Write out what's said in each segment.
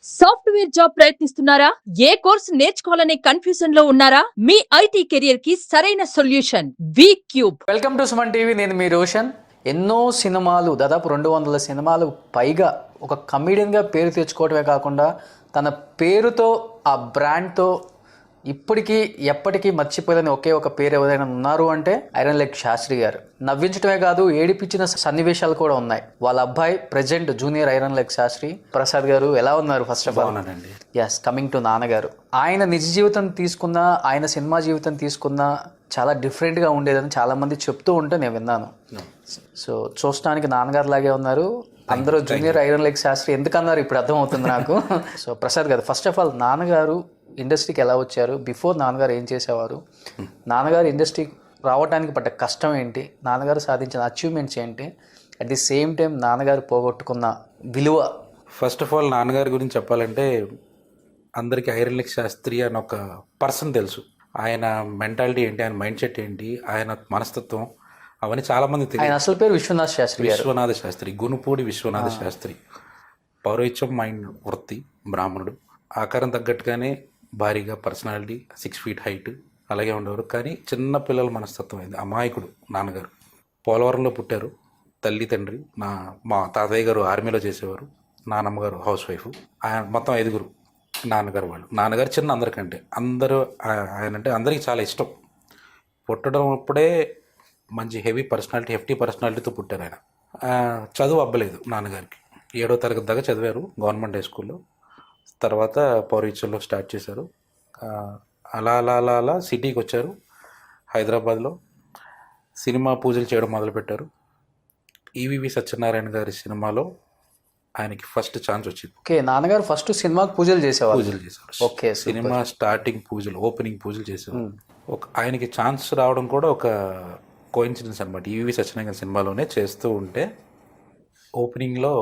Software job ప్రయత్నిస్తున్నారా? ఏ course నేర్చుకోవాలనే కన్ఫ్యూజన్ లో ఉన్నారా? మీ ఐటీ కెరియర్ కి సరైన solution V cube. Welcome to Suman TV. నేను మీ రోషన్. ఎన్నో సినిమాలు, దాదాపు 200 సినిమాలు పైగా ఒక కమీడియన్గా పేరు తెచ్చుకోవటమే కాకుండా తన పేరుతో ఆ బ్రాండ్తో ఇప్పటికీ ఎప్పటికీ మర్చిపోలేని ఒకే ఒక పేరు ఎవరైనా ఉన్నారు అంటే ఐరన్ లెగ్ శాస్త్రి గారు. నవ్వించడమే కాదు, ఏడిపించిన సన్నివేశాలు కూడా ఉన్నాయి. వాళ్ళ అబ్బాయి present junior iron leg Sastri Prasad గారు ఎలా ఉన్నారు? First of all yes, coming to నాన్నగారు. ఆయన నిజ జీవితం తీసుకున్న, ఆయన సినిమా జీవితం తీసుకున్న చాలా డిఫరెంట్గా ఉండేదని చాలామంది చెప్తూ ఉంటే నేను విన్నాను. సో చూడటానికి నాన్నగారు లాగే ఉన్నారు. అందరూ జూనియర్ ఐరన్ లెగ్ శాస్త్రి ఎందుకన్నారు ఇప్పుడు అర్థమవుతుంది నాకు. సో ప్రసాద్ గారు, ఫస్ట్ ఆఫ్ ఆల్ నాన్నగారు ఇండస్ట్రీకి ఎలా వచ్చారు? బిఫోర్ నాన్నగారు ఏం చేసేవారు? నాన్నగారు ఇండస్ట్రీకి రావడానికి పడ్డ కష్టం ఏంటి? నాన్నగారు సాధించిన అచీవ్మెంట్స్ ఏంటి? అట్ ది సేమ్ టైం నాన్నగారు పోగొట్టుకున్న విలువ. ఫస్ట్ ఆఫ్ ఆల్ నాన్నగారి గురించి చెప్పాలంటే అందరికీ ఐరన్ లెగ్ శాస్త్రి అని ఒక పర్సన్ తెలుసు. ఆయన మెంటాలిటీ ఏంటి, ఆయన మైండ్ సెట్ ఏంటి, ఆయన మనస్తత్వం, అవన్నీ చాలామంది తెలియదు. ఆయన అసలు పేరు విశ్వనాథ శాస్త్రి. విశ్వనాథ శాస్త్రి, గునుపూడి విశ్వనాథ శాస్త్రి. పౌరోహిత్యం మైండ్ వృత్తి, బ్రాహ్మణుడు. ఆకారం తగ్గట్టుగానే భారీగా, పర్సనాలిటీ, 6 feet హైట్, అలాగే ఉండేవారు. కానీ చిన్న పిల్లల మనస్తత్వం అయింది. అమాయకుడు నాన్నగారు. పోలవరంలో పుట్టారు. తల్లి తండ్రి, మా తాతయ్య గారు ఆర్మీలో చేసేవారు, నాన్నమ్మ గారు హౌస్ వైఫ్. ఆయన మొత్తం 5 నాన్నగారు. నాన్నగారు చిన్న అందరికంటే. ఆయన అంటే అందరికీ చాలా ఇష్టం. పుట్టడం అప్పుడే మంచి హెవీ పర్సనాలిటీ, హెఫ్టీ పర్సనాలిటీతో పుట్టారు ఆయన. చదువు అవ్వలేదు నాన్నగారికి. 7వ తరగతి దాకా చదివారు గవర్నమెంట్ హై స్కూల్లో. తర్వాత పౌరీచల్లో స్టార్ట్ చేశారు. అలా అలా అలా అలా సిటీకి వచ్చారు. హైదరాబాద్లో సినిమా పూజలు చేయడం మొదలుపెట్టారు. ఈవీవి సత్యనారాయణ గారి సినిమాలో ఆయనకి ఫస్ట్ ఛాన్స్ వచ్చింది. ఓకే, నాన్నగారు ఫస్ట్ సినిమాకి పూజలు చేశారు. ఓకే, సినిమా స్టార్టింగ్ పూజలు, ఓపెనింగ్ పూజలు చేశారు. ఆయనకి ఛాన్స్ రావడం కూడా ఒక కోఇన్సిడెన్స్ అనమాట. ఈవీవి సత్యనారాయణ గారి సినిమాలోనే చేస్తూ ఉంటే ఓపెనింగ్లో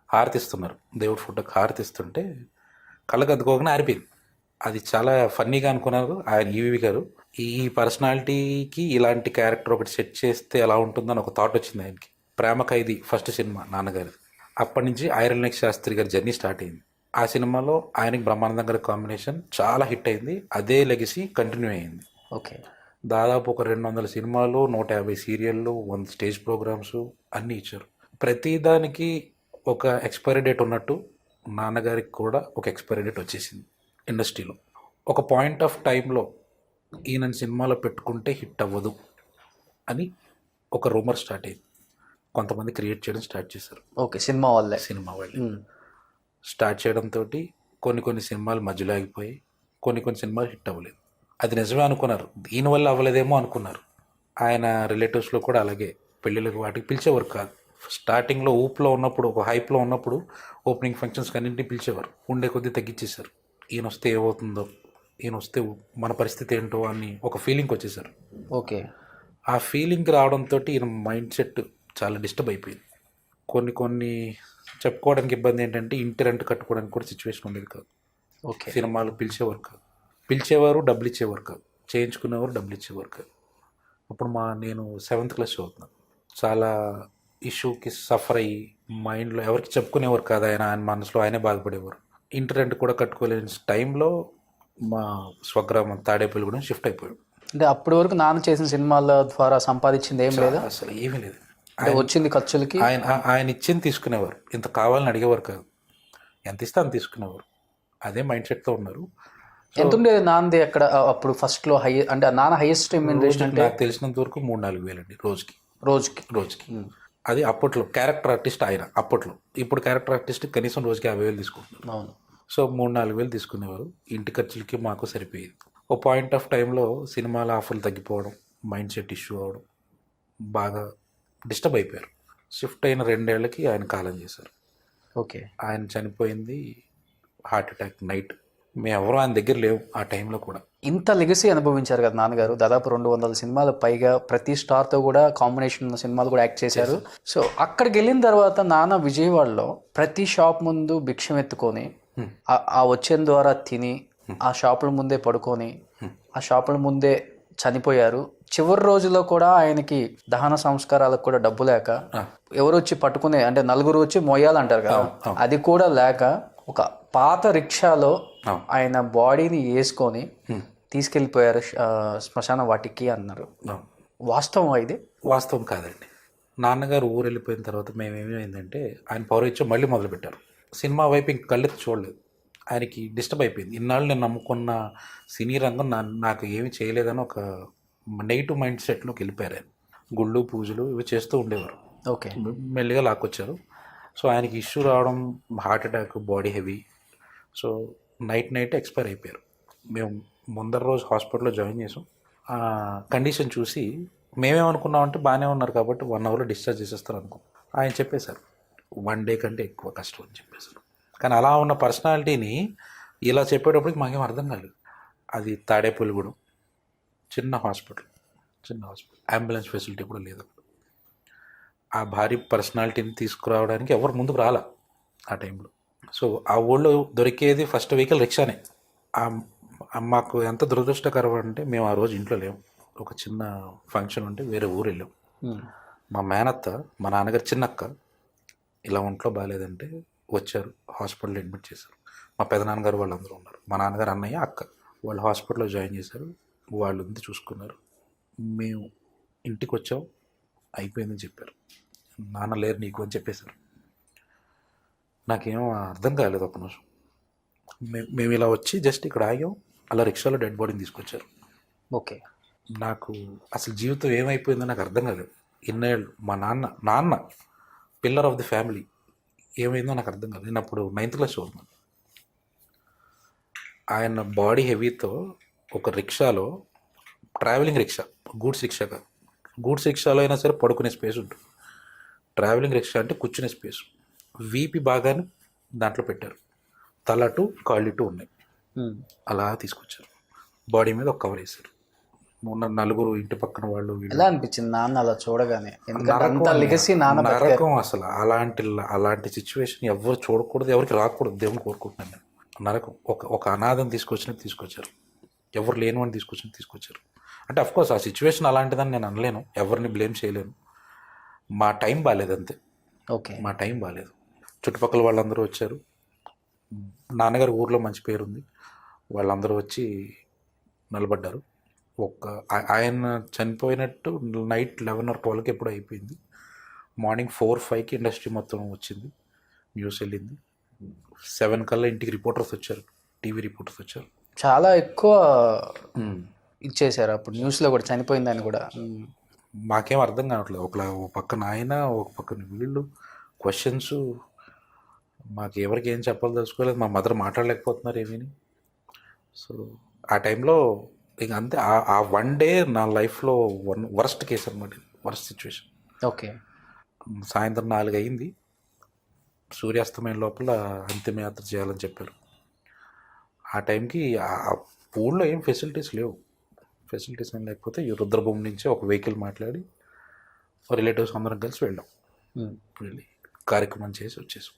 హారతిస్తున్నారు, దేవుడి ఫోటోకి హారతిస్తుంటే కళ్ళకు అద్దుకోగానే ఆరిపోయింది. అది చాలా ఫన్నీగా అనుకున్నారు ఆయన ఈవీవి గారు. ఈ పర్సనాలిటీకి ఇలాంటి క్యారెక్టర్ ఒకటి సెట్ చేస్తే ఎలా ఉంటుందని ఒక థాట్ వచ్చింది ఆయనకి. ప్రేమ ఖైదీ ఫస్ట్ సినిమా నాన్నగారి. అప్పటి నుంచి ఐరన్ లెగ్ శాస్త్రి గారి జర్నీ స్టార్ట్ అయింది. ఆ సినిమాలో ఆయనకి బ్రహ్మానందం గారి కాంబినేషన్ చాలా హిట్ అయింది. అదే లెగసీ కంటిన్యూ అయింది. ఓకే, దాదాపు ఒక 200 సినిమాలు, 150 సీరియళ్ళు, 100 స్టేజ్ ప్రోగ్రామ్స్ అన్నీ ఇచ్చారు. ప్రతిదానికి ఒక ఎక్స్పైరీ డేట్ ఉన్నట్టు నాన్నగారికి కూడా ఒక ఎక్స్పైరీ డేట్ వచ్చేసింది ఇండస్ట్రీలో. ఒక పాయింట్ ఆఫ్ టైంలో ఈయన సినిమాలో పెట్టుకుంటే హిట్ అవ్వదు అని ఒక రూమర్ స్టార్ట్ అయింది. కొంతమంది క్రియేట్ చేయడం స్టార్ట్ చేశారు. ఓకే, సినిమా వాళ్ళే స్టార్ట్ చేయడంతో కొన్ని సినిమాలు మధ్యలో ఆగిపోయి, కొన్ని సినిమాలు హిట్ అవ్వలేదు. అది నిజమే అనుకున్నారు. దీనివల్ల అవ్వలేదేమో అనుకున్నారు. ఆయన రిలేటివ్స్లో కూడా అలాగే పెళ్ళిళ్ళకి వాటికి పిలిచేవారు కాదు. స్టార్టింగ్లో ఊపులో ఉన్నప్పుడు, ఒక హైప్లో ఉన్నప్పుడు ఓపెనింగ్ ఫంక్షన్స్కి అన్నింటినీ పిలిచేవారు. ఉండే కొద్దీ తగ్గించేశారు. ఈయన వస్తే ఏమవుతుందో, ఈయన వస్తే మన పరిస్థితి ఏంటో అని ఒక ఫీలింగ్కి వచ్చేసారు. ఓకే, ఆ ఫీలింగ్కి రావడంతో ఈయన మైండ్ సెట్ చాలా డిస్టర్బ్ అయిపోయింది. కొన్ని చెప్పుకోవడానికి ఇబ్బంది ఏంటంటే ఇంటి రెంట్ కట్టుకోవడానికి కూడా సిచ్యువేషన్ ఉండేది కాదు. ఓకే, సినిమాలు పిలిచేవారు, డబ్బులు ఇచ్చేవారు కాదు, చేయించుకునేవారు, డబ్బులు ఇచ్చేవారు కాదు. అప్పుడు నేను 7th క్లాస్ చదువుతున్నాను. చాలా ఇష్యూకి సఫర్ అయ్యి మైండ్లో ఎవరికి చెప్పుకునేవారు కాదు. ఆయన మనసులో ఆయనే బాధపడేవారు. ఇంటి రెంట్ కూడా కట్టుకోలేని టైంలో మా స్వగ్రామం తాడేపల్లిగూడెం షిఫ్ట్ అయిపోయాడు. అంటే అప్పటి వరకు నాన్న చేసిన సినిమాల ద్వారా సంపాదించింది ఏం లేదు, అసలు ఏమీ లేదు. వచ్చింది ఖర్చులకి ఆయన ఇచ్చింది తీసుకునేవారు. ఇంత కావాలని అడిగేవారు కాదు. ఎంత ఇస్తే అంత తీసుకునేవారు. అదే మైండ్ సెట్తో ఉన్నారు. ఎంత ఉండేది నాన్నది అక్కడ అప్పుడు ఫస్ట్లో? అంటే నాన్న హైయెస్ట్ నాకు తెలిసినంత వరకు 3-4 వేలు అండి రోజుకి. అది అప్పట్లో క్యారెక్టర్ ఆర్టిస్ట్ ఆయన. అప్పట్లో. ఇప్పుడు క్యారెక్టర్ ఆర్టిస్ట్ కనీసం రోజుకి 50,000 తీసుకుంటున్నారు. అవును. సో 3-4 వేలు తీసుకునేవారు. ఇంటి ఖర్చులకి మాకు సరిపోయేది. ఓ పాయింట్ ఆఫ్ టైంలో సినిమాల ఆఫర్లు తగ్గిపోవడం, మైండ్ సెట్ ఇష్యూ అవ్వడం, బాగా డిస్టర్బ్ అయిపోయారు. షిఫ్ట్ అయిన 2 ఏళ్ళకి ఆయన కాలం చేశారు. ఓకే, ఆయన చనిపోయింది హార్ట్ అటాక్ నైట్. మేము ఎవరో ఆయన దగ్గర లేవు ఆ టైంలో కూడా. ఇంత లెగసీ అనుభవించారు కదా నాన్నగారు. దాదాపు 200 సినిమాలు పైగా, ప్రతి స్టార్తో కూడా కాంబినేషన్ ఉన్న సినిమాలు కూడా యాక్ట్ చేశారు. సో అక్కడికి వెళ్ళిన తర్వాత నాన్న విజయవాడలో ప్రతి షాప్ ముందు భిక్షం ఎత్తుకొని, ఆ వచ్చే ద్వారా తిని, ఆ షాపుల ముందే పడుకొని, ఆ షాపుల ముందే చనిపోయారు. చివరి రోజుల్లో కూడా ఆయనకి దహన సంస్కారాలకు కూడా డబ్బు లేక, ఎవరు వచ్చి పట్టుకునే, అంటే నలుగురు వచ్చి మొయ్యాలంటారు కదా, అది కూడా లేక ఒక పాత రిక్షాలో అవును. ఆయన బాడీని వేసుకొని తీసుకెళ్ళిపోయారు శ్మశాన వాటికి అన్నారు. అవును. వాస్తవం ఇది? వాస్తవం కాదండి. నాన్నగారు ఊరు వెళ్ళిపోయిన తర్వాత మేమేమైందంటే ఆయన పౌరహిత్యం మళ్ళీ మొదలుపెట్టారు. సినిమా వైపు ఇంక కళ్ళెత్తి చూడలేదు. ఆయనకి డిస్టర్బ్ అయిపోయింది. ఇన్నాళ్ళు నేను నమ్ముకున్న సినీ రంగం నాకు ఏమి చేయలేదని ఒక నెగిటివ్ మైండ్ సెట్లోకి వెళ్ళిపోయారు ఆయన. గుళ్ళు పూజలు ఇవి చేస్తూ ఉండేవారు. ఓకే. మెల్లిగా లాక్కొచ్చారు. సో ఆయనకి ఇష్యూ రావడం, heart attack, body heavy. So night expire అయిపోయారు. మేము ముందర రోజు హాస్పిటల్లో జాయిన్ చేసాం. కండిషన్ చూసి మేమేమనుకున్నామంటే బాగానే ఉన్నారు కాబట్టి 1 అవర్లో డిశ్చార్జ్ చేసేస్తారు అనుకో. ఆయన చెప్పేశారు 1 డే కంటే ఎక్కువ కష్టం అని చెప్పేశారు. కానీ అలా ఉన్న పర్సనాలిటీని ఇలా చెప్పేటప్పటికి మాకేం అర్థం కాలేదు. అది తాడేపల్లిగూడెం చిన్న హాస్పిటల్, అంబులెన్స్ ఫెసిలిటీ కూడా లేదు. ఆ భారీ పర్సనాలిటీని తీసుకురావడానికి ఎవరు ముందుకు రాలా ఆ టైంలో. సో ఆ ఊళ్ళో దొరికేది ఫస్ట్ వెహికల్ రిక్షానే. మాకు ఎంత దురదృష్టకరం అంటే మేము ఆ రోజు ఇంట్లో లేము. ఒక చిన్న ఫంక్షన్ ఉంటే వేరే ఊరు వెళ్ళాం. మా మేనత్త, మా నాన్నగారు చిన్నక్క ఇలా ఒంట్లో బాగాలేదంటే వచ్చారు, హాస్పిటల్లో అడ్మిట్ చేశారు. మా పెదనాన్నగారు వాళ్ళందరూ ఉన్నారు. మా నాన్నగారు, అన్నయ్య, అక్క వాళ్ళు హాస్పిటల్లో జాయిన్ చేశారు. వాళ్ళు ఉంది చూసుకున్నారు. మేము ఇంటికి వచ్చాం, అయిపోయిందని చెప్పారు. నాన్న లేరు నీకు అని చెప్పేశారు. నాకేమో అర్థం కాలేదు ఒక నిమిషం. మేము ఇలా వచ్చి జస్ట్ ఇక్కడ ఆగాం, అలా రిక్షాలో డెడ్ బాడీని తీసుకొచ్చారు. ఓకే. నాకు అసలు జీవితం ఏమైపోయిందో నాకు అర్థం కాలేదు. ఇన్నేళ్ళు మా నాన్న పిల్లర్ ఆఫ్ ది ఫ్యామిలీ ఏమైందో నాకు అర్థం కాలేదు. నేను అప్పుడు 9th క్లాస్ చదువుతున్నాను. ఆయన బాడీ హెవీతో ఒక రిక్షాలో, ట్రావెలింగ్ రిక్షా, గూడ్స్ రిక్షా కాదు, గూడ్స్ రిక్షాలో అయినా సరే పడుకునే స్పేస్ ఉంటుంది. ట్రావెలింగ్ రిక్షా అంటే కూర్చునే స్పేస్. వీపీ బాగానే దాంట్లో పెట్టారు. తల టు కాళ్ళు టు ఉన్నాయి. అలా తీసుకొచ్చారు. బాడీ మీద ఒక కవర్ వేశారు. నలుగురు ఇంటి పక్కన వాళ్ళు. ఎలా అనిపించింది నాన్న అలా చూడగానే? నరకం అసలు. అలాంటి సిచ్యువేషన్ ఎవరు చూడకూడదు, ఎవరికి రాకూడదు, దేవుని కోరుకుంటున్నాను నేను. నరకం. ఒక అనాథం తీసుకొచ్చినట్టు తీసుకొచ్చారు. ఎవరు లేనివాడిని తీసుకొచ్చారు. అంటే అఫ్కోర్స్ ఆ సిచ్యువేషన్ అలాంటిదని నేను అనలేను, ఎవరిని బ్లేమ్ చేయలేను. మా టైం బాగాలేదు అంతే. ఓకే. మా టైం బాగాలేదు. చుట్టుపక్కల వాళ్ళందరూ వచ్చారు. నాన్నగారి ఊర్లో మంచి పేరుంది. వాళ్ళందరూ వచ్చి నిలబడ్డారు. ఆయన చనిపోయినట్టు నైట్ 11 or 12కి ఎప్పుడు అయిపోయింది. మార్నింగ్ 4-5కి ఇండస్ట్రీ మొత్తం వచ్చింది, న్యూస్ వెళ్ళింది. 7 కల్లా ఇంటికి రిపోర్టర్స్ వచ్చారు, టీవీ రిపోర్టర్స్ వచ్చారు. చాలా ఎక్కువ ఇచ్చేసారు అప్పుడు న్యూస్లో కూడా, చనిపోయిందని కూడా. మాకేం అర్థం కావట్లేదు. ఒక పక్కన ఆయన, ఒక పక్కన వీళ్ళు, క్వశ్చన్స్. మాకు ఎవరికి ఏం చెప్పాలి, మా మదర్ మాట్లాడలేకపోతున్నారు ఏమీని. సో ఆ టైంలో ఇక అంతే. ఆ 1 డే నా లైఫ్లో వర్స్ట్ కేసు అనమాట, వర్స్ట్ సిచ్యువేషన్. ఓకే. సాయంత్రం 4 అయింది. సూర్యాస్తమయం లోపల అంతిమయాత్ర చేయాలని చెప్పారు. ఆ టైంకి ఆ ఊళ్ళో ఏం ఫెసిలిటీస్ లేవు. ఫెసిలిటీస్ ఏం లేకపోతే ఈ రుద్రభూమి నుంచి ఒక వెహికల్ మాట్లాడి రిలేటివ్స్ అందరం కలిసి వెళ్ళాం. వెళ్ళి కార్యక్రమం చేసి వచ్చేసాం.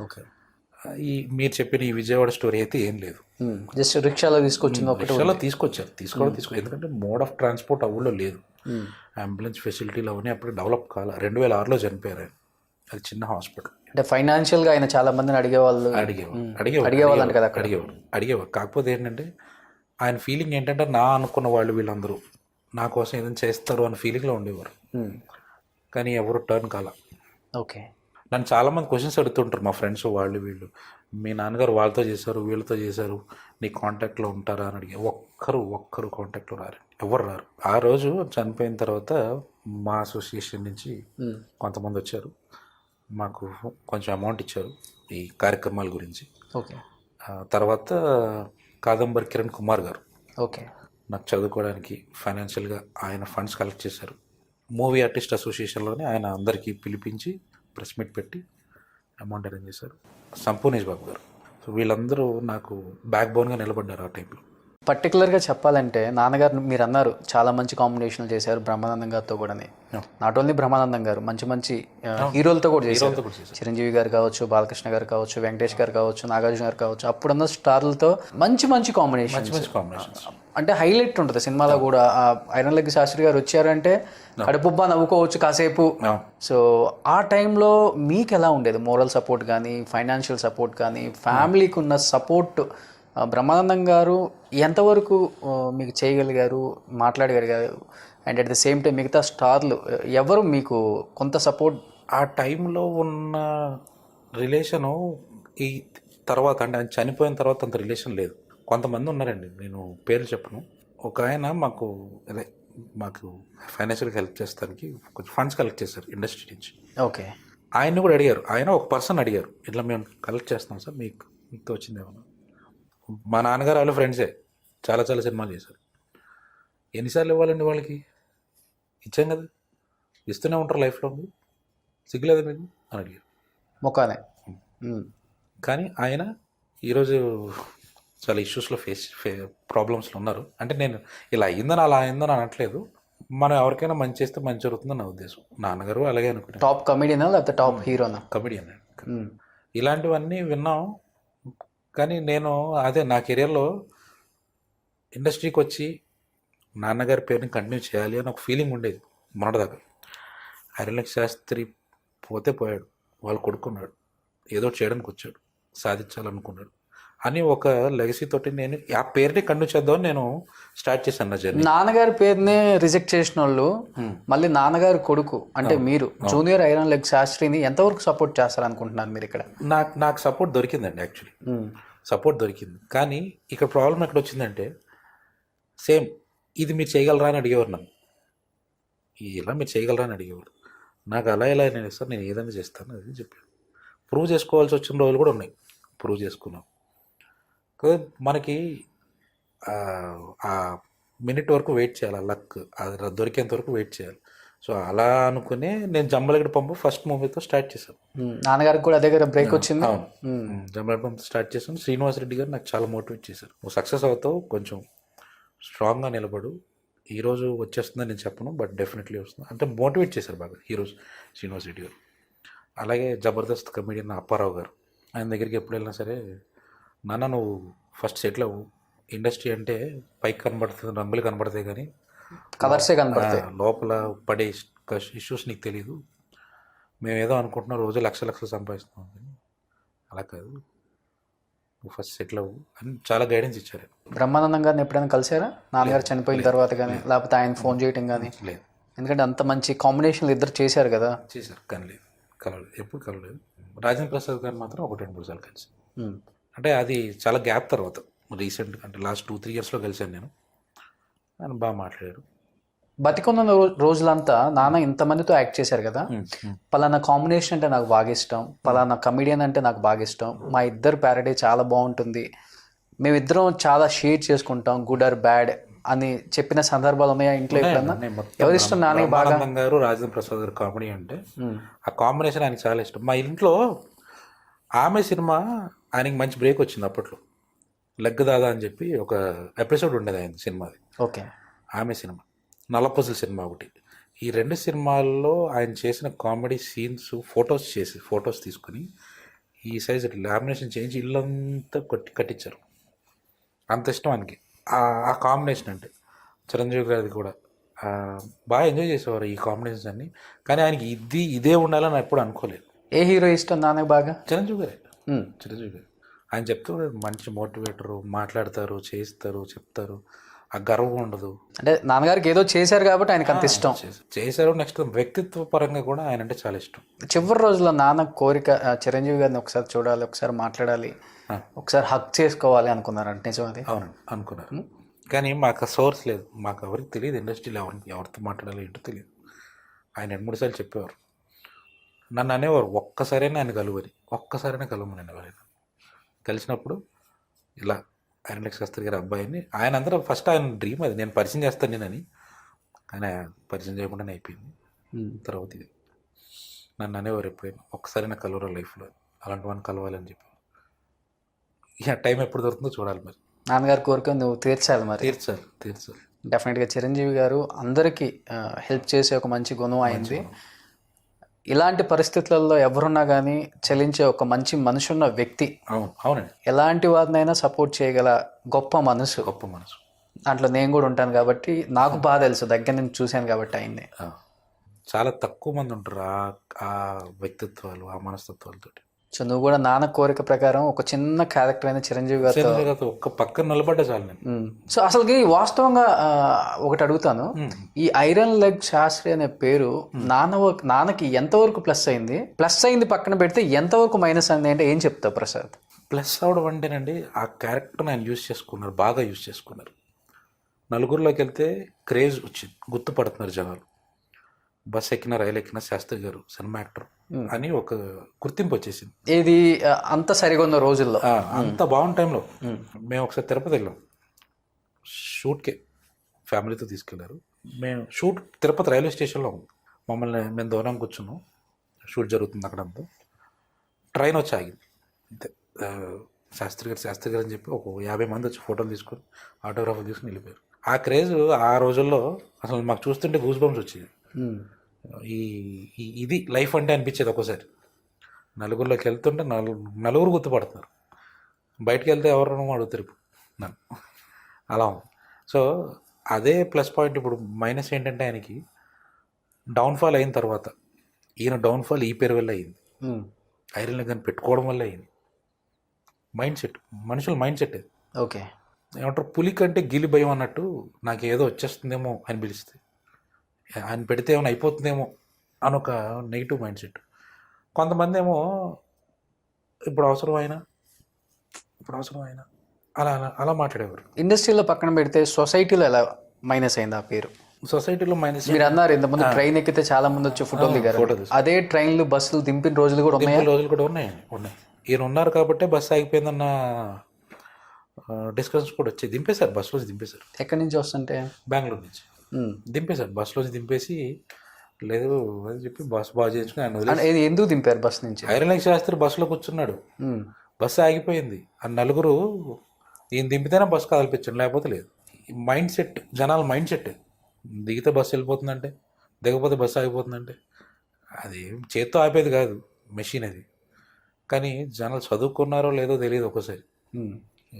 ఓకే. మీరు చెప్పిన ఈ విజయవాడ స్టోరీ అయితే ఏం లేదు. జస్ట్ రిక్షాలో తీసుకొచ్చింది. రిక్షాలో తీసుకొచ్చారు. ఎందుకంటే మోడ్ ఆఫ్ ట్రాన్స్పోర్ట్ ఆ ఊళ్ళో లేదు. అంబులెన్స్ ఫెసిలిటీలు అవన్నీ అప్పుడు డెవలప్ కాలే. 2006లో చనిపోయారు ఆయన. అది చిన్న హాస్పిటల్. అంటే ఫైనాన్షియల్గా ఆయన చాలా మందిని అడిగేవారు. కాకపోతే ఏంటంటే ఆయన ఫీలింగ్ ఏంటంటే నా అనుకున్న వాళ్ళు వీళ్ళందరూ నా కోసం ఏదైనా చేస్తారు అన్న ఫీలింగ్లో ఉండేవారు. కానీ ఎవరు టర్న్ కాల. ఓకే. నన్ను చాలామంది క్వశ్చన్స్ అడుగుతుంటారు మా ఫ్రెండ్స్, వాళ్ళు వీళ్ళు, మీ నాన్నగారు వాళ్ళతో చేశారు, వీళ్ళతో చేశారు, నీ కాంటాక్ట్లో ఉంటారా అని అడిగి. ఒక్కరు కాంటాక్ట్లో రారు, ఎవరు రారు. ఆ రోజు చనిపోయిన తర్వాత మా అసోసియేషన్ నుంచి కొంతమంది వచ్చారు, మాకు కొంచెం అమౌంట్ ఇచ్చారు ఈ కార్యక్రమాల గురించి. ఓకే. తర్వాత కాదంబరి కిరణ్ కుమార్ గారు ఓకే నాకు చదువుకోవడానికి ఫైనాన్షియల్గా ఆయన ఫండ్స్ కలెక్ట్ చేశారు. మూవీ ఆర్టిస్ట్ అసోసియేషన్లోనే ఆయన అందరికీ పిలిపించి ప్రెస్ మీట్ పెట్టి అమౌంట్ అరేంజ్ చేశారు. సంపూర్ణేష్ బాబు గారు. సో వీళ్ళందరూ నాకు బ్యాక్ బోన్గా నిలబడ్డారు ఆ టైంలో. పర్టికులర్గా చెప్పాలంటే నాన్నగారు మీరు అన్నారు చాలా మంచి కాంబినేషన్లు చేశారు బ్రహ్మానందం గారితో కూడా. నాట్ ఓన్లీ బ్రహ్మానందం గారు, మంచి హీరోలతో కూడా చేశారు. చిరంజీవి గారు కావచ్చు, బాలకృష్ణ గారు కావచ్చు, వెంకటేష్ గారు కావచ్చు, నాగార్జున గారు కావచ్చు, అప్పుడున్న స్టార్లతో మంచి కాంబినేషన్. అంటే హైలైట్ ఉంటుంది సినిమాలో కూడా. ఐరన్ లెగ్ శాస్త్రి గారు వచ్చారంటే కడుపుబ్బా నవ్వుకోవచ్చు కాసేపు. సో ఆ టైంలో మీకు ఎలా ఉండేది? మోరల్ సపోర్ట్ కానీ, ఫైనాన్షియల్ సపోర్ట్ కానీ, ఫ్యామిలీకి ఉన్న సపోర్ట్ బ్రహ్మానందం గారు ఎంతవరకు మీకు చేయగలిగారు, మాట్లాడగలిగారు? And at the same time మిగతా స్టార్లు ఎవరు మీకు కొంత సపోర్ట్? ఆ టైంలో ఉన్న రిలేషను ఈ తర్వాత అంటే ఆయన చనిపోయిన తర్వాత అంత రిలేషన్ లేదు. కొంతమంది ఉన్నారండి, నేను పేర్లు చెప్పను. ఒక ఆయన మాకు ఫైనాన్షియల్గా హెల్ప్ చేస్తానికి కొంచెం ఫండ్స్ కలెక్ట్ చేశారు ఇండస్ట్రీ నుంచి. ఓకే. ఆయన్ని కూడా అడిగారు, ఆయన ఒక పర్సన్ అడిగారు, ఇట్లా మేము కలెక్ట్ చేస్తాం సార్, మీకు ఇంత వచ్చిందేమన్నా. మా నాన్నగారు వాళ్ళు ఫ్రెండ్సే, చాలా చాలా సినిమాలు చేశారు. ఎన్నిసార్లు ఇవ్వాలండి వాళ్ళకి? ఇచ్చాం కదా, ఇస్తూనే ఉంటారు లైఫ్లో, సిగ్గులేదు మీకు అని అడిగారు మొక్కనే. కానీ ఆయన ఈరోజు చాలా ఇష్యూస్లో ప్రాబ్లమ్స్లో ఉన్నారు. అంటే నేను ఇలా అయిందని అలా అయిందని అనట్లేదు, మనం ఎవరికైనా మంచి చేస్తే మంచి జరుగుతుందని నా ఉద్దేశం. నాన్నగారు అలాగే అనుకుంటారు. టాప్ కమెడియనా లేకపోతే టాప్ హీరోనా? కమెడియన్. ఇలాంటివన్నీ విన్నాం. కానీ నేను అదే నా కెరియర్లో ఇండస్ట్రీకి వచ్చి నాన్నగారి పేరుని కంటిన్యూ చేయాలి అని ఒక ఫీలింగ్ ఉండేది మొన్నటిదాకా. ఐరన్ లెగ్ శాస్త్రి పోతే పోయాడు, వాళ్ళు కొడుకున్నాడు, ఏదో చేయడానికి వచ్చాడు, సాధించాలనుకున్నాడు అని ఒక లెగసీ తోటి నేను ఆ పేరుని కంటిన్యూ చేద్దామని నేను స్టార్ట్ చేశాను నా జర్నీ. నాన్నగారి పేరుని రిజెక్ట్ చేసిన వాళ్ళు మళ్ళీ నాన్నగారి కొడుకు అంటే మీరు జూనియర్ ఐరన్ లెగ్ శాస్త్రిని ఎంతవరకు సపోర్ట్ చేస్తారనుకుంటున్నారు మీరు ఇక్కడ? నాకు సపోర్ట్ దొరికిందండి, యాక్చువల్లీ సపోర్ట్ దొరికింది. కానీ ఇక్కడ ప్రాబ్లం ఎక్కడ వచ్చిందంటే, సేమ్ ఇది మీరు చేయగలరా అని అడిగేవారు నన్ను, ఇలా మీరు చేయగలరా అని అడిగేవారు. నాకు అలా ఇలా నేను ఇస్తాను, నేను ఏదైనా చేస్తాను అది చెప్పాను. ప్రూవ్ చేసుకోవాల్సి వచ్చిన రోజులు కూడా ఉన్నాయి, ప్రూవ్ చేసుకున్నాం. మనకి ఆ మినిట్ వరకు వెయిట్ చేయాలి, లక్ అది దొరికేంత వరకు వెయిట్ చేయాలి. సో అలా అనుకుని నేను జంబలగడ్డ పంపు ఫస్ట్ మూవీతో స్టార్ట్ చేశాను. నాన్నగారికి కూడా అదే కదా బ్రేక్ వచ్చింది. అవును, జంబలగడ్డ పంపు స్టార్ట్ చేశాను. శ్రీనివాస్ రెడ్డి గారు నాకు చాలా మోటివేట్ చేశారు, నువ్వు సక్సెస్ అవుతావు, కొంచెం స్ట్రాంగ్గా నిలబడు, ఈరోజు వచ్చేస్తుందని నేను చెప్పను, బట్ డెఫినెట్లీ వస్తుంది అంటే మోటివేట్ చేశారు బాగా ఈరోజు శ్రీనివాస్ రెడ్డి గారు. అలాగే జబర్దస్త్ కమెడియన్ అప్పారావు గారు, ఆయన దగ్గరికి ఎప్పుడు వెళ్ళినా సరే, నాన్న నువ్వు ఫస్ట్ సెటిల్ అవ్వు, ఇండస్ట్రీ అంటే పైకి కనబడుతుంది, రంగులు కనబడతాయి కానీ కవర్సే కనబడతాయి, లోపల పడే ఇష్యూస్ నీకు తెలియదు, మేము ఏదో అనుకుంటున్నాం రోజు లక్షలు సంపాదిస్తున్నాం కానీ అలా కాదు, నువ్వు ఫస్ట్ సెటిల్ అవ్వు అని చాలా గైడెన్స్ ఇచ్చారు. బ్రహ్మానందం గారిని ఎప్పుడైనా కలిసారా నాన్నగారు చనిపోయిన తర్వాత కానీ, లేకపోతే ఆయన ఫోన్ చేయటం కానీ? లేదు, ఎందుకంటే అంత మంచి కాంబినేషన్లు ఇద్దరు చేశారు కదా. చేశారు కానీ లేదు, కలవలేదు, ఎప్పుడు కలవలేదు. రాజేంద్ర ప్రసాద్ గారు మాత్రం 1-2 సార్లు కలిసి, అంటే అది చాలా గ్యాప్ తర్వాత, రీసెంట్ అంటే లాస్ట్ 2-3 ఇయర్స్లో కలిశాను నేను. ఆయన బాగా మాట్లాడారు. బతికున్న రోజులంతా నాన్న ఇంతమందితో యాక్ట్ చేశారు కదా, పలానా కాంబినేషన్ అంటే నాకు బాగా ఇష్టం, పలానా కమెడియన్ అంటే నాకు బాగా ఇష్టం, మా ఇద్దరు ప్యారడీ చాలా బాగుంటుంది, మేమిద్దరం చాలా షేర్ చేసుకుంటాం గుడ్ ఆర్ బ్యాడ్ అని చెప్పిన సందర్భాలు ఉన్నాయా ఇంట్లో? ఎప్పుడన్నా ఎవరిష్టం నాన్న బాగా? గారు రాజేంద్ర ప్రసాద్ గారు కామెడీ అంటే ఆ కాంబినేషన్ ఆయనకి చాలా ఇష్టం. మా ఇంట్లో ఆమె సినిమా ఆయనకి మంచి బ్రేక్ వచ్చింది అప్పట్లో, లెగ్ దాదా అని చెప్పి ఒక ఎపిసోడ్ ఉండేది ఆయన సినిమాది. ఓకే. ఆమె సినిమా, నల్లపజల్ సినిమా ఒకటి. ఈ 2 సినిమాల్లో ఆయన చేసిన కామెడీ సీన్స్ ఫొటోస్ తీసుకుని ఈ సైజ్ లామినేషన్ చేయించి ఇల్లంతా కట్టించారు. అంత ఇష్టం ఆయనకి ఆ కాంబినేషన్ అంటే. చిరంజీవి గారిది కూడా బాగా ఎంజాయ్ చేసేవారు ఈ కాంబినేషన్స్ అన్ని. కానీ ఆయనకి ఇదే ఉండాలని ఎప్పుడు అనుకోలేదు. ఏ హీరో ఇష్టం నాన్నకి బాగా? చిరంజీవి గారు. ఆయన చెప్తూ మంచి మోటివేటరు, మాట్లాడతారు, చేస్తారు, చెప్తారు, ఆ గర్వం ఉండదు. అంటే నాన్నగారికి ఏదో చేశారు కాబట్టి ఆయనకు అంత ఇష్టం. చేశారు. నెక్స్ట్ వ్యక్తిత్వ పరంగా కూడా ఆయన అంటే చాలా ఇష్టం. చివరి రోజుల్లో నాన్న కోరిక చిరంజీవి గారిని ఒకసారి చూడాలి, ఒకసారి మాట్లాడాలి, ఒకసారి హక్ చేసుకోవాలి అనుకున్నారంటే నిజం అది? అవునండి, అనుకున్నారు. కానీ మాకు సోర్స్ లేదు, మాకు ఎవరికి తెలియదు, ఇండస్ట్రీలో ఎవరితో మాట్లాడాలి ఏంటో తెలియదు. ఆయన 2-3 సార్లు చెప్పేవారు, నన్ను అనేవారు ఒక్కసారైనా ఆయన కలువని, ఒక్కసారైనా కలవమని ఎవరైనా. కలిసినప్పుడు ఇలా ఐరన్ లెగ్ శాస్త్రి గారి అబ్బాయిని ఆయన అందరూ ఫస్ట్ ఆయన డ్రీమ్ అది, నేను పరిచయం చేస్తాను నేనని. కానీ పరిచయం చేయకుండానే అయిపోయింది. తర్వాత ఇది నన్ను అనేవారు ఎప్పుడైనా ఒక్కసారైనా కలవరా లైఫ్లో, అలాంటి వాడిని కలవాలని చెప్పి. ఇక టైం ఎప్పుడు దొరుకుతుందో చూడాలి. మరి నాన్నగారి కోరిక నువ్వు తీర్చాలి. మరి తీర్చాలి. డెఫినెట్గా చిరంజీవి గారు అందరికీ హెల్ప్ చేసే ఒక మంచి గుణం అయింది. ఇలాంటి పరిస్థితులలో ఎవరున్నా కానీ చలించే ఒక మంచి మనసు ఉన్న వ్యక్తి. అవునండి. ఎలాంటి వారినైనా సపోర్ట్ చేయగల గొప్ప మనసు. దాంట్లో నేను కూడా ఉంటాను కాబట్టి నాకు బాగా తెలుసు, దగ్గర నుంచి చూశాను కాబట్టి ఆయన్ని. చాలా తక్కువ మంది ఉంటారు ఆ వ్యక్తిత్వాలు, ఆ మనస్తత్వాలతో. సో నువ్వు కూడా నాన్న కోరిక ప్రకారం ఒక చిన్న క్యారెక్టర్ అయిన చిరంజీవి గారితో ఒక్క పక్కన నిలబడ్డా చాలు నేను. సో అసలుకి వాస్తవంగా ఒకటి అడుగుతాను, ఈ ఐరన్ లెగ్ శాస్త్రి అనే పేరు నాన్నకి ఎంతవరకు ప్లస్ అయింది పక్కన పెడితే ఎంతవరకు మైనస్ అయింది అంటే ఏం చెప్తావు ప్రసాద్? ప్లస్ అవడం అంటేనండి, ఆ క్యారెక్టర్ని ఆయన యూజ్ చేసుకున్నారు, బాగా యూజ్ చేసుకున్నారు. నలుగురిలోకి వెళ్తే క్రేజ్ వచ్చింది, గుర్తుపడుతున్నారు జనాలు. బస్ ఎక్కిన, రైలు ఎక్కిన శాస్త్రి గారు సినిమా యాక్టర్ అని ఒక గుర్తింపు వచ్చేసింది. ఏది అంత సరిగా ఉన్న రోజుల్లో, అంత బాగున్న టైంలో మేము ఒకసారి తిరుపతి వెళ్ళాం షూట్కే, ఫ్యామిలీతో తీసుకెళ్లారు. మేము షూట్ తిరుపతి రైల్వే స్టేషన్లో ఉంది, మేము దూరం కూర్చున్నాం, షూట్ జరుగుతుంది అక్కడ. అంతా ట్రైన్ వచ్చి ఆగింది అంతే. శాస్త్రి గారు అని చెప్పి ఒక 50 మంది వచ్చి ఫోటోలు తీసుకొని ఆటోగ్రాఫ్లు తీసుకుని వెళ్ళిపోయారు. ఆ క్రేజ్ ఆ రోజుల్లో అసలు మాకు చూస్తుంటే గూస్ బంప్స్ వచ్చేది. ఇది లైఫ్ అంటే అనిపించేది. ఒక్కోసారి నలుగురిలోకి వెళ్తుంటే నలుగురు గుర్తుపడుతున్నారు, బయటకు వెళ్తే ఎవరు అడుగుతారు ఇప్పుడు నన్ను, అలా ఉంది. సో అదే ప్లస్ పాయింట్. ఇప్పుడు మైనస్ ఏంటంటే ఆయనకి డౌన్ఫాల్ అయిన తర్వాత, ఈయన డౌన్ఫాల్ ఈ పేరు వల్ల అయింది, ఐరన్ లెగ్ అని పెట్టుకోవడం వల్ల అయింది. మైండ్ సెట్, మనుషుల మైండ్ సెట్. ఓకే, ఏమంటారు, పులి కంటే గిలి భయం అన్నట్టు, నాకు ఏదో వచ్చేస్తుందేమో అని పిలిస్తే, ఆయన పెడితే ఏమైనా అయిపోతుందేమో అని ఒక నెగిటివ్ మైండ్ సెట్. కొంతమంది ఏమో ఇప్పుడు అవసరమైనా అలా అలా మాట్లాడేవారు. ఇండస్ట్రీలో పక్కన పెడితే సొసైటీలో ఎలా మైనస్ అయింది ఆ పేరు? సొసైటీలో మైనస్, మీరు అన్నారు ఇంతకుముందు ట్రైన్ ఎక్కితే చాలా మంది వచ్చి ఫోటోలు దిగారు, అదే ట్రైన్లు బస్సులు దింపిన రోజులు కూడా ఉన్నాయి. ఈయన ఉన్నారు కాబట్టే బస్సు ఆగిపోయిందన్న డిస్కషన్స్ కూడా వచ్చాయి. దింపేశారు, బస్సులోంచి దింపేశారు. ఎక్కడి నుంచి వస్తుంటే? బెంగళూరు నుంచి దింపేశారు, బస్సులోంచి దింపేసి లేదు అని చెప్పి బస్సు బాగా చేయించుకుని ఆయన ఎందుకు దింపారు బస్సు నుంచి? ఐరన్ లెగ్ శాస్త్రి బస్సులో కూర్చున్నాడు, బస్సు ఆగిపోయింది, ఆ నలుగురు ఈయన దింపితేనే బస్సు కదిలిపించండి, లేకపోతే లేదు. మైండ్ సెట్, జనాల మైండ్ సెట్. దిగితే బస్సు వెళ్ళిపోతుందంటే, దిగకపోతే బస్సు ఆగిపోతుందంటే, అది చేత్తో ఆపేది కాదు, మెషిన్ అది. కానీ జనాలు చదువుకున్నారో లేదో తెలియదు ఒక్కోసారి,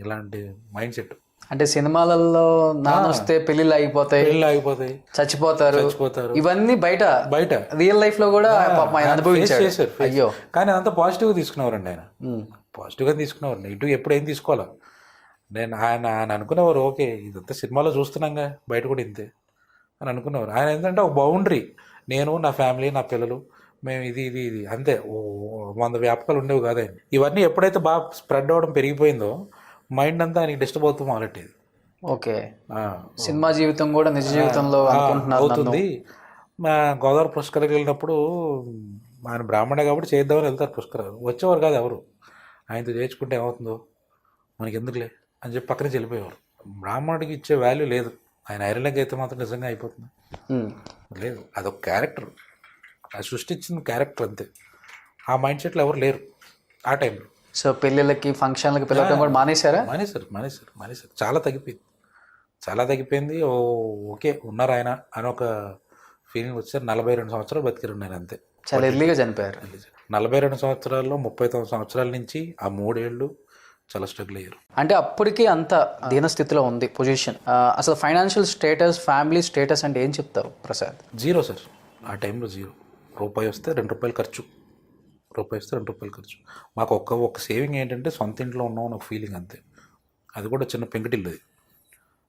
ఇలాంటి మైండ్ సెట్. అంటే సినిమాలలో నానొస్తే పెళ్లిళ్ళు ఆగిపోతాయి, చచ్చిపోతారు, ఇవన్నీ బయట రియల్ లైఫ్ లో కూడా అనుభవించారు. అయ్యో, కానీ అంతా పాజిటివ్గా తీసుకునేవారండి ఆయన, పాజిటివ్గా తీసుకునేవారు. నెగిటివ్ ఎప్పుడు ఏం తీసుకోవాలా. ఆయన అనుకునేవారు, ఓకే ఇదంతా సినిమాలో చూస్తున్నాగా, బయట కూడా ఇంతే అని అనుకునేవారు. ఆయన ఏంటంటే ఒక బౌండరీ, నేను నా ఫ్యామిలీ నా పిల్లలు మేము ఇది అంతే. 100 వ్యాపకాలు ఉండేవి కాదు ఆయన. ఇవన్నీ ఎప్పుడైతే బాగా స్ప్రెడ్ అవ్వడం పెరిగిపోయిందో మైండ్ అంతా ఆయనకి డిస్టర్బ్ అవుతూ మొదలెట్టేది. ఓకే, సినిమా జీవితం కూడా నిజ జీవితంలో అవుతుంది. గోదావరి పుష్కరాలకు వెళ్ళినప్పుడు ఆయన బ్రాహ్మణే కాబట్టి చేద్దామని వెళ్తారు పుష్కరాలు, వచ్చేవారు కాదు ఎవరు. ఆయనతో చేర్చుకుంటే ఏమవుతుందో మనకి ఎందుకులే అని చెప్పి పక్కనే వెళ్ళిపోయేవారు. బ్రాహ్మణుడికి ఇచ్చే వాల్యూ లేదు. ఆయన ఐరన్ లెగ్ అయితే మాత్రం నిజంగా అయిపోతుంది లేదు, అదొక క్యారెక్టర్, అది సృష్టించిన క్యారెక్టర్ అంతే. ఆ మైండ్ సెట్లో ఎవరు లేరు ఆ టైంలో. సో పెళ్ళిళ్ళకి ఫంక్షన్లకి పిలవడం కూడా మానేశారు. చాలా తగ్గిపోయింది. ఓకే ఉన్నారు ఆయన అని ఒక ఫీలింగ్ వచ్చారు. 42 సంవత్సరాలు బతికారు నేను అంతే. చాలా ఎర్లీగా చనిపోయారు. 42 సంవత్సరాల్లో 39 సంవత్సరాల నుంచి ఆ 3 ఏళ్ళు చాలా స్ట్రగుల్ అయ్యారు. అంటే అప్పటికి అంత దీనస్థితిలో ఉంది పొజిషన్. అసలు ఫైనాన్షియల్ స్టేటస్, ఫ్యామిలీ స్టేటస్ అంటే ఏం చెప్తావు ప్రసాద్? జీరో సార్, ఆ టైంలో జీరో. రూపాయి వస్తే 2 రూపాయలు ఖర్చు, మాకు ఒక్క సేవింగ్ ఏంటంటే సొంత ఇంట్లో ఉన్నాం ఒక ఫీలింగ్ అంతే. అది కూడా చిన్న పెంకుటిల్లు అది.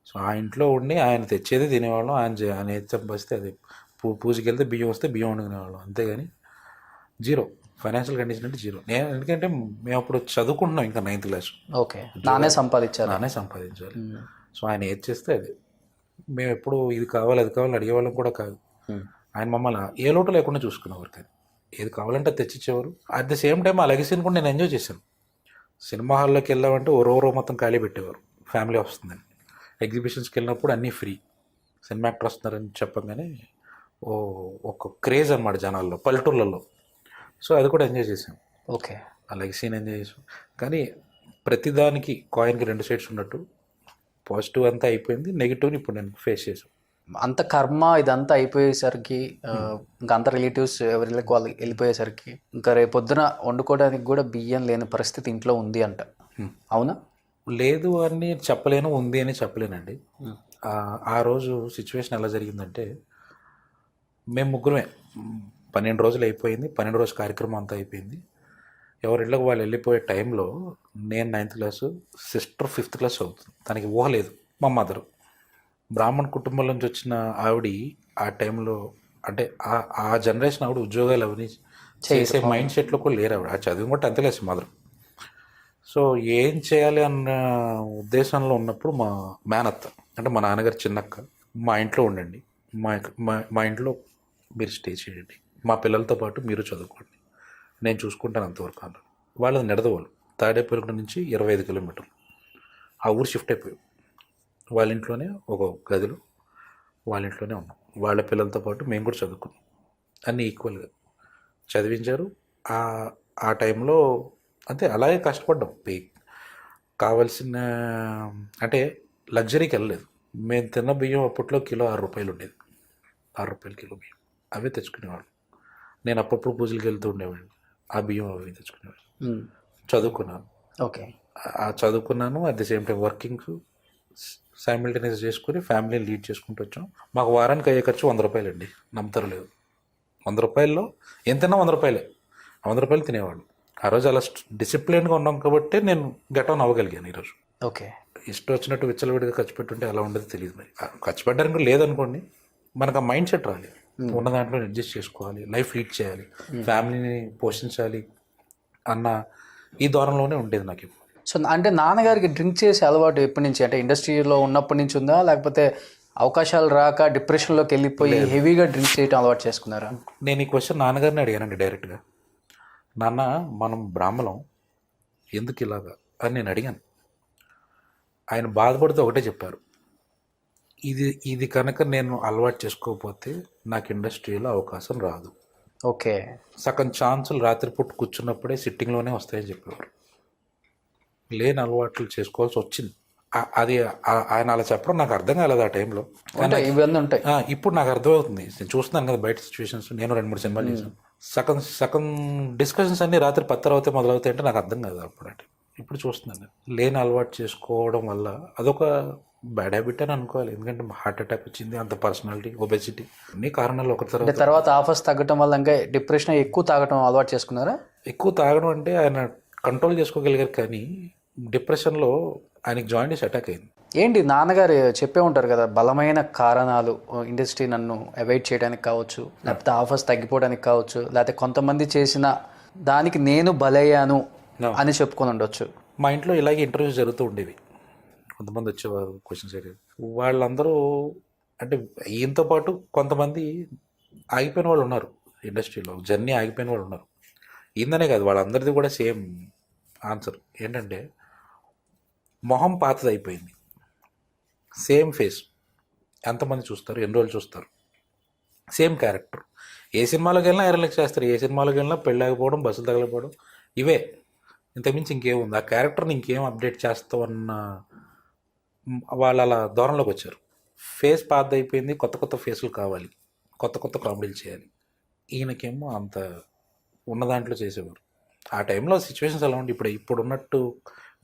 సో ఆ ఇంట్లో ఉండి ఆయన తెచ్చేది తినేవాళ్ళం, ఆయన సంపాదిస్తే అది పూజకి వెళ్తే బియ్యం వస్తే బియ్యం వండుకునేవాళ్ళం, అంతేగాని జీరో. ఫైనాన్షియల్ కండిషన్ అంటే జీరో. నేను ఎందుకంటే మేము అప్పుడు చదువుకుంటున్నాం ఇంకా 9th క్లాస్. ఓకే, నానే సంపాదించాలి. సో ఆయన ఏది చేస్తే అది. మేము ఎప్పుడు ఇది కావాలి అది కావాలి అడిగేవాళ్ళం కూడా కాదు. ఆయన మమ్మల్ని ఏ లోటు లేకుండా చూసుకునేవారు, కానీ ఏది కావాలంటే తెచ్చిచ్చేవారు. అట్ ద సేమ్ టైం ఆ లెగసీని కూడా నేను ఎంజాయ్ చేశాను. సినిమా హాల్లోకి వెళ్ళామంటే ఓరో మొత్తం ఖాళీ పెట్టేవారు, ఫ్యామిలీ వస్తుందని. ఎగ్జిబిషన్స్కి వెళ్ళినప్పుడు అన్నీ ఫ్రీ, సినిమా యాక్టర్ వస్తున్నారని చెప్పగానే ఒక క్రేజ్ అనమాట జనాల్లో, పల్లెటూర్లలో. సో అది కూడా ఎంజాయ్ చేశాను. ఓకే, ఆ లెగసీని ఎంజాయ్ చేసాం. కానీ ప్రతిదానికి కాయిన్కి 2 సైడ్స్ ఉన్నట్టు పాజిటివ్ అంతా అయిపోయింది, నెగిటివ్ని ఇప్పుడు నేను ఫేస్ చేశాను. అంత కర్మ ఇదంతా అయిపోయేసరికి, ఇంకా అంత రిలేటివ్స్ ఎవరికి వాళ్ళు వెళ్ళిపోయేసరికి, ఇంకా రేపొద్దున వండుకోవడానికి కూడా బియ్యం లేని పరిస్థితి ఇంట్లో ఉంది అంట, అవునా? లేదు అని చెప్పలేను, ఉంది అని చెప్పలేనండి. ఆ రోజు సిచ్యువేషన్ ఎలా జరిగిందంటే, మేము ముగ్గురమే 12 రోజులు అయిపోయింది. 12 రోజు కార్యక్రమం అంతా అయిపోయింది. ఎవరిళ్ళకి వాళ్ళు వెళ్ళిపోయే టైంలో నేను 9th class, sister 5th class చదువుతుంది. తనకి ఊహ లేదు. మా మదరు బ్రాహ్మణ కుటుంబం నుంచి వచ్చిన ఆవిడ ఆ టైంలో, అంటే ఆ జనరేషన్ ఆవిడ ఉద్యోగాలు అవన్నీ చేసే మైండ్ సెట్లో కూడా లేరు ఆవిడ. ఆ చదివి కూడా 10th క్లాస్ మదరు. సో ఏం చేయాలి అన్న ఉద్దేశంలో ఉన్నప్పుడు మా మేనత్త, అంటే మా నాన్నగారు చిన్నక్క, మా ఇంట్లో ఉండండి, మా ఇంట్లో మీరు స్టే చేయండి, మా పిల్లలతో పాటు మీరు చదువుకోండి, నేను చూసుకుంటాను అంతవరకు అన్నారు. వాళ్ళది నిడదవోలు, తాడేపల్లి నుంచి 25 కిలోమీటర్లు. ఆ ఊరు షిఫ్ట్ అయిపోయాం. వాళ్ళ ఇంట్లోనే ఒక గదిలో వాళ్ళ ఇంట్లోనే ఉన్నాం. వాళ్ళ పిల్లలతో పాటు మేము కూడా చదువుకున్నాం. అన్నీ ఈక్వల్గా చదివించారు. ఆ టైంలో అంతే అలాగే కష్టపడ్డాం. కావాల్సిన, అంటే లగ్జరీకి వెళ్ళలేదు. మేము తిన్న బియ్యం అప్పట్లో కిలో 6 రూపాయలు ఉండేది. 6 రూపాయలు కిలో బియ్యం అవే తెచ్చుకునేవాళ్ళం. నేను అప్పుడప్పుడు పూజలకు వెళ్తూ ఉండేవాడిని. ఆ బియ్యం అవి తెచ్చుకునేవాడిని. చదువుకున్నాను. ఓకే. చదువుకున్నాను, at the same time working simultaneous చేసుకుని ఫ్యామిలీని లీడ్ చేసుకుంటూ వచ్చాం. మాకు వారానికి అయ్యే ఖర్చు 100 రూపాయలు అండి. నమ్ముతారు లేదు, 100 రూపాయల్లో ఎంతైనా 100 రూపాయలే. 100 రూపాయలు తినేవాళ్ళు. ఆ రోజు అలా డిసిప్లిన్గా ఉన్నాం కాబట్టి నేను గెట్ ఆన్ అవ్వగలిగాను ఈరోజు. ఓకే. ఇష్టం వచ్చినట్టు విచ్చలవిడిగా ఖర్చు పెట్టుంటే ఎలా ఉండదు తెలియదు. మరి ఖర్చు పెట్టడానికి లేదనుకోండి, మనకు ఆ మైండ్ సెట్ రాలి. ఉన్న దాంట్లో అడ్జస్ట్ చేసుకోవాలి, లైఫ్ లీడ్ చేయాలి, ఫ్యామిలీని పోషించాలి అన్న ఈ దూరంలోనే ఉండేది నాకు ఇప్పుడు. సో అంటే నాన్నగారికి డ్రింక్ చేసే అలవాటు ఎప్పటి నుంచి, అంటే ఇండస్ట్రీలో ఉన్నప్పటి నుంచి ఉందా, లేకపోతే అవకాశాలు రాక డిప్రెషన్లోకి వెళ్ళిపోయి హెవీగా డ్రింక్ చేయడం అలవాటు చేసుకున్నారా? నేను ఈ క్వశ్చన్ నాన్నగారిని అడిగానండి డైరెక్ట్గా. నాన్న, మనం బ్రాహ్మణం ఎందుకు ఇలాగా అని నేను అడిగాను. ఆయన బాధపడుతూ ఒకటే చెప్పారు, ఇది కనుక నేను అలవాటు చేసుకోకపోతే నాకు ఇండస్ట్రీలో అవకాశం రాదు. ఓకే. సగం ఛాన్సులు రాత్రిపూట కూర్చున్నప్పుడే సిట్టింగ్లోనే వస్తాయని చెప్పేవారు. లేని అలవాట్లు చేసుకోవాల్సి వచ్చింది. అది ఆయన అలా చెప్పడం నాకు అర్థం కాలేదు ఆ టైంలో. ఇవన్నీ ఉంటాయి. ఇప్పుడు నాకు అర్థమవుతుంది. నేను చూస్తున్నాను కదా బయట సిచ్యువేషన్స్. నేను 2-3 సినిమాలు చేశాను. సగం డిస్కషన్స్ అన్నీ రాత్రి 10 తర్వాత మొదలవుతాయి అంటే నాకు అర్థం కాదు అప్పుడు. అంటే ఇప్పుడు చూస్తున్నాను. లేని అలవాటు చేసుకోవడం వల్ల అదొక బ్యాడ్ హ్యాబిట్ అని అనుకోవాలి. ఎందుకంటే హార్ట్ అటాక్ వచ్చింది, అంత పర్సనాలిటీ, ఒబెసిటీ, అన్ని కారణాలు ఒక తర్వాత ఆఫర్స్ తగ్గడం వల్ల ఇంకా డిప్రెషన్ ఎక్కువ తాగడం అలవాటు చేసుకున్నారా? ఎక్కువ తాగడం అంటే ఆయన కంట్రోల్ చేసుకోగలిగారు, కానీ డిప్రెషన్లో ఆయనకి జాయింటీస్ అటాక్ అయింది. ఏంటి నాన్నగారు చెప్పే ఉంటారు కదా, బలమైన కారణాలు ఇండస్ట్రీ నన్ను అవాయిడ్ చేయడానికి కావచ్చు, లేకపోతే ఆఫర్స్ తగ్గిపోవడానికి కావచ్చు, లేకపోతే కొంతమంది చేసిన దానికి నేను బలయ్యాను అని చెప్పుకొని ఉండొచ్చు. మా ఇంట్లో ఇలాగే ఇంటర్వ్యూస్ జరుగుతూ ఉండేవి. కొంతమంది వచ్చేవారు క్వశ్చన్స్ అడిగారు. వాళ్ళందరూ అంటే ఈయనతో పాటు కొంతమంది ఆగిపోయిన వాళ్ళు ఉన్నారు. ఇండస్ట్రీలో జర్నీ ఆగిపోయిన వాళ్ళు ఉన్నారు. ఈయననే కాదు, వాళ్ళందరిది కూడా సేమ్ ఆన్సర్ ఏంటంటే, మొహం పాతది అయిపోయింది, సేమ్ ఫేస్, ఎంతమంది చూస్తారు, ఎన్ని రోజులు చూస్తారు, సేమ్ క్యారెక్టర్. ఏ సినిమాలోకి వెళ్ళినా ఐరన్లకు చేస్తారు, ఏ సినిమాలోకి వెళ్ళినా పెళ్ళాకపోవడం, బస్సులు తగలకపోవడం, ఇవే. ఇంతకుమించి ఇంకేముంది? ఆ క్యారెక్టర్ని ఇంకేం అప్డేట్ చేస్తామన్న వాళ్ళు అలా దూరంలోకి వచ్చారు. ఫేస్ పాత అయిపోయింది, కొత్త కొత్త ఫేసులు కావాలి, కొత్త కొత్త కామెడీలు చేయాలి. ఈయనకేమో అంత ఉన్న దాంట్లో చేసేవారు. ఆ టైంలో సిచ్యువేషన్స్ ఎలా ఉండి, ఇప్పుడు ఉన్నట్టు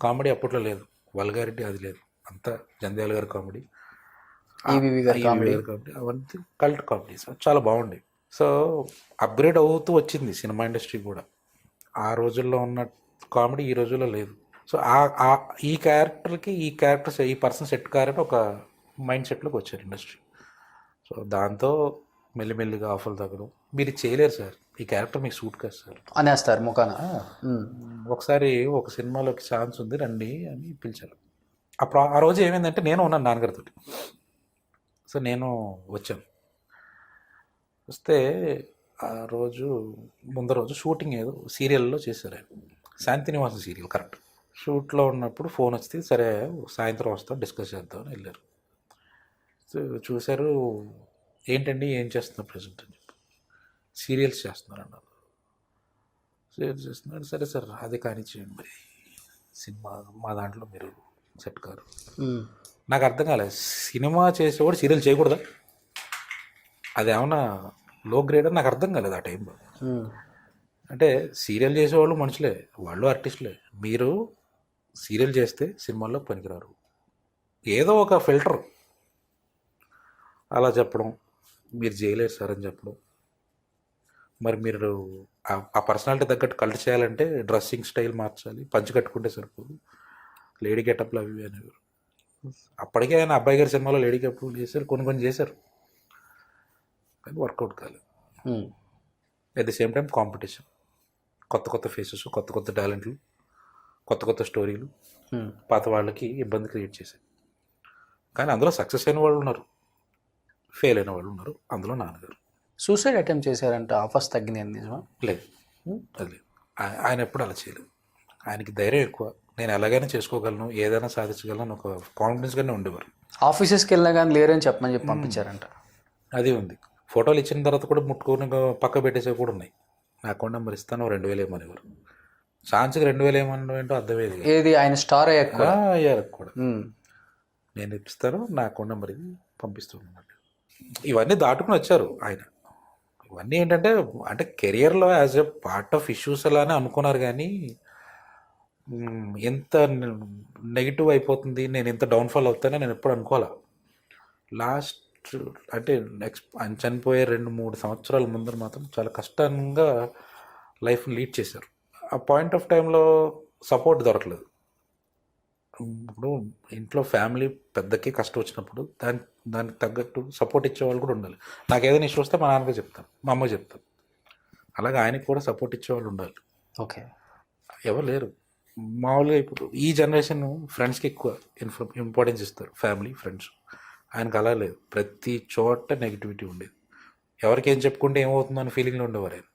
కామెడీ అప్పట్లో లేదు, వల్గారిటీ అది లేదు, అంతా జంధ్యాల గారి కామెడీ, అవన్నీ కల్ట్ కామెడీస్ చాలా బాగుండేవి. సో అప్గ్రేడ్ అవుతూ వచ్చింది సినిమా ఇండస్ట్రీ కూడా. ఆ రోజుల్లో ఉన్న కామెడీ ఈ రోజుల్లో లేదు. సో ఈ క్యారెక్టర్కి ఈ పర్సన్ సెట్ కారని ఒక మైండ్ సెట్లోకి వచ్చారు ఇండస్ట్రీ. సో దాంతో మెల్లిమెల్లిగా ఆఫర్లు తగ్గడం, మీరు చేయలేరు సార్, ఈ క్యారెక్టర్ మీకు సూట్ కాదు సార్ అనేస్తారు ముఖాన. ఒకసారి ఒక సినిమాలోకి ఛాన్స్ ఉంది రండి అని పిలిచారు. అప్పుడు ఆ రోజు ఏమైందంటే, నేను ఉన్నాను నాన్నగారితో. సో నేను వచ్చాను. వస్తే ఆ రోజు ముందు రోజు షూటింగ్ ఏదో సీరియల్లో చేశారు ఆయన, శాంతినివాసం సీరియల్. కరెక్ట్ షూట్లో ఉన్నప్పుడు ఫోన్ వస్తే, సరే సాయంత్రం వస్తాం డిస్కస్ చేద్దామని వెళ్ళారు. సో చూశారు, ఏంటండి ఏం చేస్తున్నారు ప్రజెంట్ అని చెప్పి. సీరియల్స్ చేస్తున్నారు అన్నారు. సీరియల్స్ చేస్తున్నారు, సరే సార్ అది కానీ చేయండి, మరి సినిమా మా దాంట్లో మీరు సెట్ కారు. నాకు అర్థం కాలేదు, సినిమా చేసేవాడు సీరియల్ చేయకూడదా? అదేమన్నా లో గ్రేడ్ అని నాకు అర్థం కాలేదు ఆ టైంలో. అంటే సీరియల్ చేసేవాళ్ళు మనుషులే, వాళ్ళు ఆర్టిస్టులే. మీరు సీరియల్ చేస్తే సినిమాల్లో పనికిరారు. ఏదో ఒక ఫిల్టర్ అలా చెప్పడం, మీరు చేయలేరు సార్ అని చెప్పడం. మరి మీరు ఆ పర్సనాలిటీ తగ్గట్టు కల్ట్ చేయాలంటే డ్రెస్సింగ్ స్టైల్ మార్చాలి, పంచి కట్టుకుంటే సరిపోదు, లేడీ గెటప్లు అవి ఇవి అనేవారు. అప్పటికే ఆయన అబ్బాయి గారి సినిమాలో లేడీ గెటప్లు చేశారు, కొన్ని చేశారు, కానీ వర్కౌట్ కాలేదు. At the same time competition, కొత్త ఫేసెస్, కొత్త టాలెంట్లు, కొత్త స్టోరీలు పాత వాళ్ళకి ఇబ్బంది క్రియేట్ చేశాయి. కానీ అందులో సక్సెస్ అయిన వాళ్ళు ఉన్నారు, ఫెయిల్ అయిన వాళ్ళు ఉన్నారు. అందులో నాన్నగారు సూసైడ్ అటెంప్ట్ చేశారంట, ఆఫర్స్ తగ్గినాయి నిజమా? లేదు, అది లేదు. ఆయన ఎప్పుడు అలా చేయలేదు. ఆయనకి ధైర్యం ఎక్కువ, నేను ఎలాగైనా చేసుకోగలను, ఏదైనా సాధించగలను ఒక కాన్ఫిడెన్స్గానే ఉండేవారు. ఆఫీసెస్కి వెళ్ళినా కానీ లేరని చెప్పమని చెప్పి పంపించారంట. అది ఉంది. ఫోటోలు ఇచ్చిన తర్వాత కూడా ముట్టుకొని పక్క పెట్టేసేవి కూడా ఉన్నాయి. నా అకౌంట్ నెంబర్ ఇస్తాను, 2000 ఏమనేవారు. ఛాన్స్కి 2000 ఏమన్నా ఏంటో అర్థమయ్యేది. ఏది ఆయన స్టార్ అయ్యాక అయ్యారు కూడా నేను ఇప్పిస్తాను, నా అకౌంట్ నెంబర్ ఇది పంపిస్తున్నాను. ఇవన్నీ దాటుకుని వచ్చారు ఆయన. ఇవన్నీ ఏంటంటే అంటే కెరియర్లో as a part of issues అలానే అనుకున్నారు, కానీ ఎంత నెగిటివ్ అయిపోతుంది, నేను ఎంత డౌన్ఫాల్ అవుతానో నేను ఎప్పుడు అనుకోవాలా. లాస్ట్ అంటే ఆయన చనిపోయే 2-3 సంవత్సరాల ముందర మాత్రం చాలా కష్టంగా లైఫ్ని లీడ్ చేశారు. ఆ పాయింట్ ఆఫ్ టైంలో సపోర్ట్ దొరకలేదు. ఇప్పుడు ఇంట్లో ఫ్యామిలీ పెద్దకి కష్టం వచ్చినప్పుడు దానికి తగ్గట్టు సపోర్ట్ ఇచ్చేవాళ్ళు కూడా ఉండాలి. నాకు ఏదైనా ఇష్యూ వస్తే మా నాన్నగా చెప్తాను, మా అమ్మకి చెప్తాను. అలాగే ఆయనకి కూడా సపోర్ట్ ఇచ్చేవాళ్ళు ఉండాలి. ఓకే, ఎవరు లేరు. మామూలుగా ఇప్పుడు ఈ జనరేషన్ ఫ్రెండ్స్కి ఎక్కువ ఇంపార్టెన్స్ ఇస్తారు, ఫ్యామిలీ ఫ్రెండ్స్. ఆయనకు అలా లేదు, ప్రతి చోట నెగిటివిటీ ఉండేది. ఎవరికి ఏం చెప్పుకుంటే ఏమవుతుందో అని ఫీలింగ్లో ఉండేవారు ఆయన.